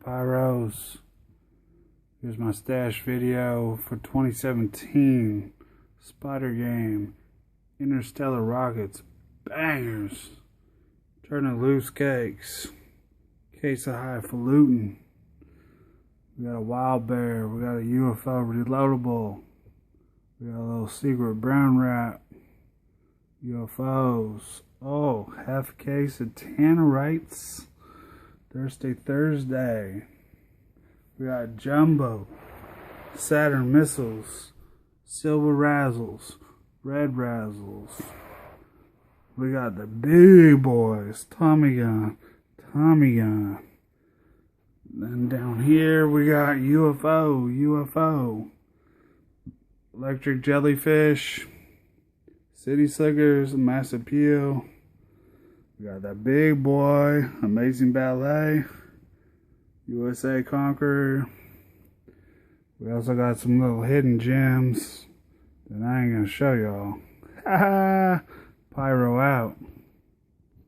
Pyros. Here's my stash video for 2017. Spider Game. Interstellar Rockets. Bangers. Turning Loose Cakes. Case of Highfalutin. We got a Wild Bear. We got a UFO Reloadable. We got a little Secret Brown Rat. UFOs. Oh, half a case of Tannerites. Thirsty Thursday. We got Jumbo. Saturn Missiles. Silver Razzles. Red Razzles. We got the big boys. Tommy Gun. Then down here we got UFO. Electric Jellyfish. City Slickers. Massive Peel. We got that big boy. Amazing Ballet. USA Conqueror. We also got some little hidden gems that I ain't gonna show y'all. Pyro